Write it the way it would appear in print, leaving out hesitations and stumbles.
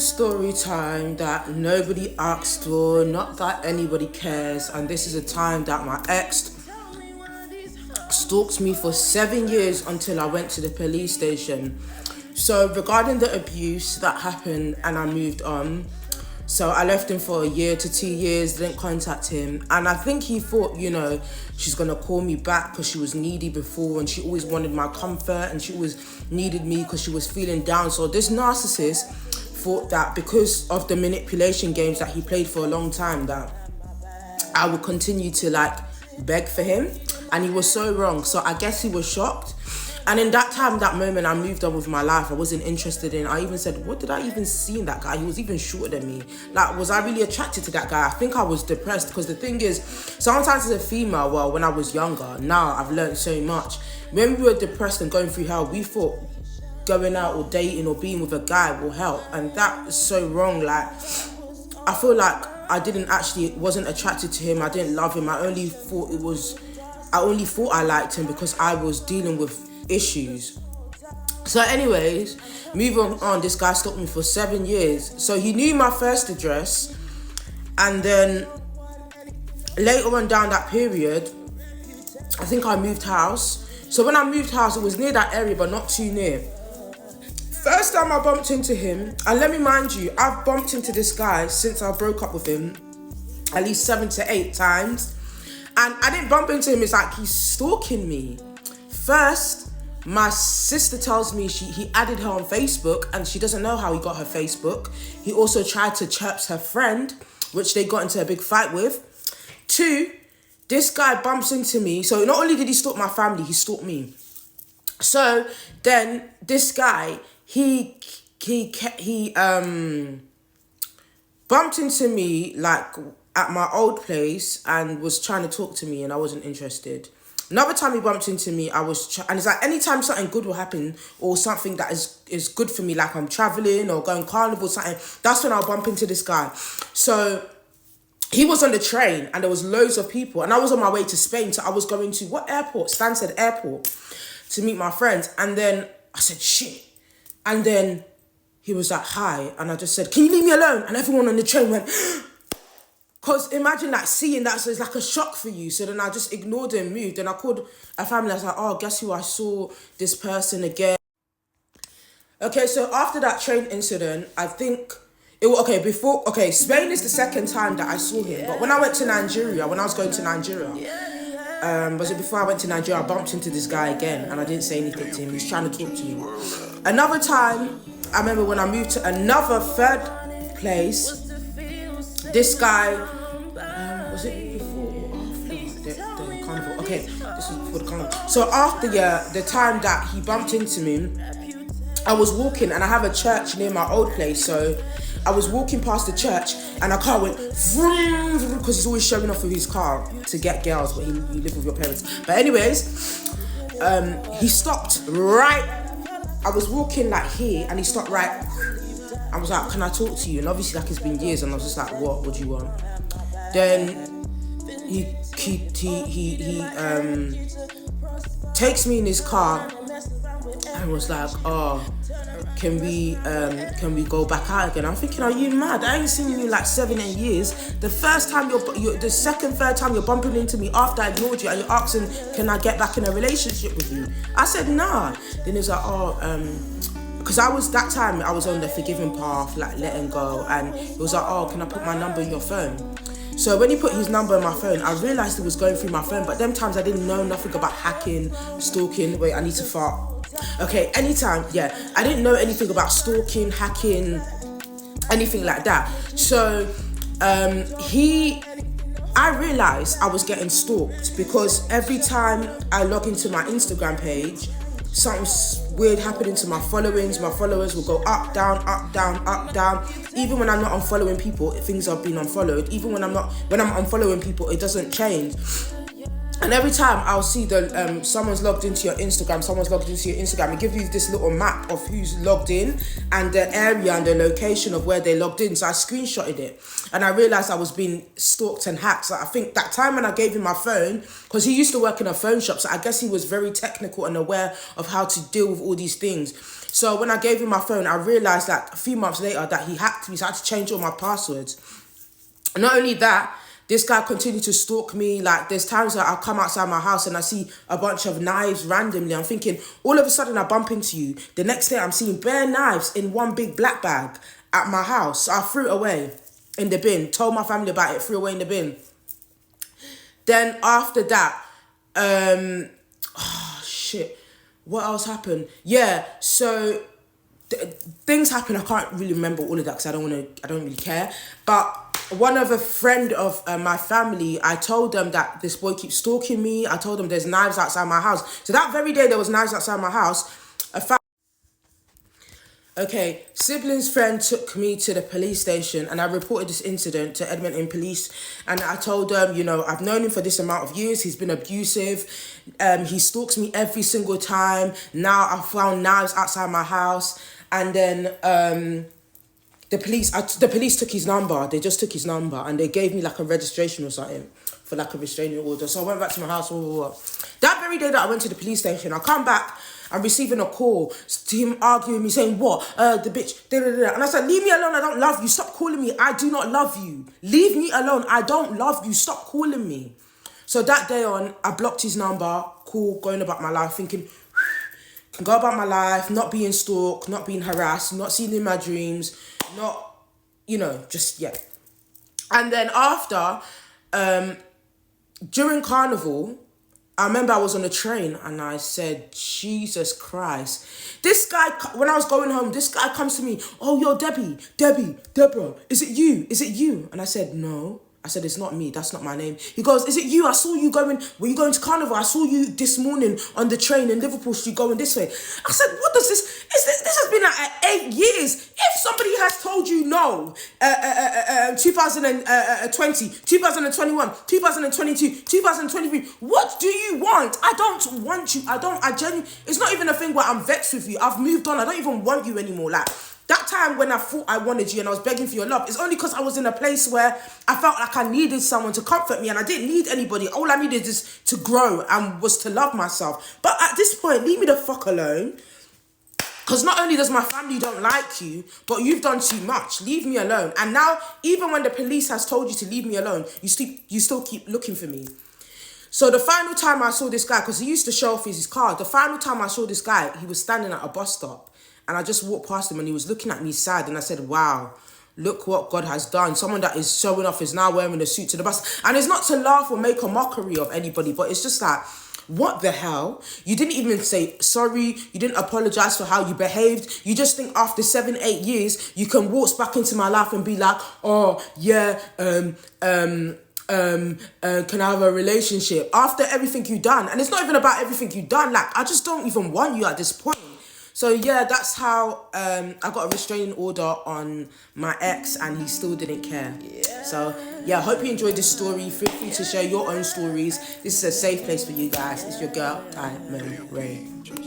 story time that nobody asked for, not that anybody cares, and this is a time that my ex stalked me for 7 years until I went to the police station. So regarding the abuse that happened and I moved on, so I left him for 1 to 2 years, didn't contact him. And I think he thought, she's going to call me back because she was needy before and she always wanted my comfort and she always needed me because she was feeling down. So this narcissist thought that because of the manipulation games that he played for a long time, that I would continue to beg for him. And he was so wrong. So I guess he was shocked. And in that time, that moment, I moved on with my life. I wasn't interested in. I even said, what did I even see in that guy? He was even shorter than me. Was I really attracted to that guy? I think I was depressed because the thing is, sometimes as a female, well, when I was younger, now I've learned so much. When we were depressed and going through hell, we thought going out or dating or being with a guy will help. And that is so wrong. I feel like I wasn't attracted to him. I didn't love him. I only thought I liked him because I was dealing with issues. So anyways, moving on, this guy stalked me for 7 years. So he knew my first address, and then later on down that period, I think I moved house. So when I moved house, it was near that area but not too near. First time I bumped into him, and let me mind you, I've bumped into this guy since I broke up with him at least 7 to 8 times, and I didn't bump into him. It's like he's stalking me. First, my sister tells me he added her on Facebook and she doesn't know how he got her Facebook. He also tried to chirps her friend, which they got into a big fight with. 2, this guy bumps into me. So not only did he stalk my family, he stalked me. So then this guy, he bumped into me at my old place and was trying to talk to me and I wasn't interested. Another time he bumped into me, and it's like anytime something good will happen or something that is good for me, like I'm traveling or going carnival, something, that's when I'll bump into this guy. So he was on the train and there was loads of people and I was on my way to Spain. So I was going to what airport? Stansted Airport to meet my friends. And then I said, shit. And then he was like, hi. And I just said, can you leave me alone? And everyone on the train went, because imagine seeing that, so it's like a shock for you. So then I just ignored and moved. And I called a family. I was like, oh, guess who? I saw this person again. Okay, so after that train incident, I think Spain is the second time that I saw him. But when I went to Nigeria, when I was going to Nigeria, was it before I went to Nigeria, I bumped into this guy again and I didn't say anything to him. He was trying to talk to me. Another time, I remember when I moved to another third place, this guy, was it before or after the carnival? Okay, this was before the carnival. So after the time that he bumped into me, I was walking and I have a church near my old place. So I was walking past the church and a car went vroom, vroom, because he's always showing off with his car to get girls, but you live with your parents. But anyways, he stopped right. I was walking here and he stopped right. I was like, can I talk to you? And obviously it's been years and I was just like, what do you want? Then he takes me in his car and was like, oh, can we go back out again? I'm thinking, are you mad? I ain't seen you 7, 8 years. The first time the second, third time you're bumping into me after I ignored you and you're asking, can I get back in a relationship with you? I said, nah. Then he was like, because I was on the forgiving path, letting go, and he was like, oh, can I put my number in your phone? So when he put his number in my phone, I realised it was going through my phone, but them times I didn't know nothing about hacking, stalking. Wait, I need to fart. Okay, anytime, I didn't know anything about stalking, hacking, anything like that. So I realised I was getting stalked because every time I log into my Instagram page, something weird happening to my followings. My followers will go up, down, up, down, up, down. Even when I'm not unfollowing people, things are being unfollowed. Even when I'm unfollowing people, it doesn't change. And every time I'll see the someone's logged into your Instagram, it gives you this little map of who's logged in and the area and the location of where they logged in. So I screenshotted it and I realised I was being stalked and hacked. So I think that time when I gave him my phone, because he used to work in a phone shop, so I guess he was very technical and aware of how to deal with all these things. So when I gave him my phone, I realised that a few months later that he hacked me, so I had to change all my passwords. And not only that, this guy continued to stalk me. Like, there's times that I'll come outside my house and I see a bunch of knives randomly. I'm thinking, all of a sudden I bump into you. The next day I'm seeing bare knives in one big black bag at my house. So I threw it away in the bin. Told my family about it, threw it away in the bin. Then after that, what else happened? Yeah, so things happen. I can't really remember all of that because I don't really care. But one of a friend of my family, I told them that this boy keeps stalking me. I told them there's knives outside my house. So that very day there was knives outside my house. Siblings' friend took me to the police station and I reported this incident to Edmonton Police, and I told them, you know, I've known him for this amount of years. He's been abusive. He stalks me every single time. Now I found knives outside my house. And then the police took his number. They just took his number and they gave me like a registration or something for like a restraining order. So I went back to my house. That very day that I went to the police station, I come back, I'm receiving a call to him arguing me, saying, what? The bitch, da, da, da. And I said, leave me alone, I don't love you. Stop calling me, I do not love you. Leave me alone, I don't love you. Stop calling me. So that day on, I blocked his number, cool, going about my life, thinking, can go about my life, not being stalked, not being harassed, not seen in my dreams, not, you know, just, yeah. And then after, during Carnival, I remember I was on a train and I said, Jesus Christ. This guy, when I was going home, this guy comes to me, oh, yo, Deborah, is it you? And I said, no. I said, it's not me. That's not my name. He goes, is it you? I saw you going, were you going to Carnival? I saw you this morning on the train in Liverpool Street going this way. I said, what does this, this has been like 8 years. If somebody has told you no, 2020, 2021, 2022, 2023, what do you want? I don't want you. I genuinely, it's not even a thing where I'm vexed with you. I've moved on. I don't even want you anymore. Like, that time when I thought I wanted you and I was begging for your love, it's only because I was in a place where I felt like I needed someone to comfort me and I didn't need anybody. All I needed is to grow and was to love myself. But at this point, leave me the fuck alone. Because not only does my family don't like you, but you've done too much. Leave me alone. And now, even when the police has told you to leave me alone, you still keep looking for me. So the final time I saw this guy, because he used to show off his card, the final time I saw this guy, he was standing at a bus stop. And I just walked past him and he was looking at me sad. And I said, wow, look what God has done. Someone that is showing off is now wearing a suit to the bus. And it's not to laugh or make a mockery of anybody, but it's just like, what the hell? You didn't even say sorry. You didn't apologize for how you behaved. You just think after 7, 8 years, you can waltz back into my life and be like, oh, yeah, can I have a relationship? After everything you've done. And it's not even about everything you've done. Like, I just don't even want you at this point. So yeah, that's how I got a restraining order on my ex and he still didn't care. So yeah, I hope you enjoyed this story. Feel free to share your own stories. This is a safe place for you guys. It's your girl, Diamondrayofficial.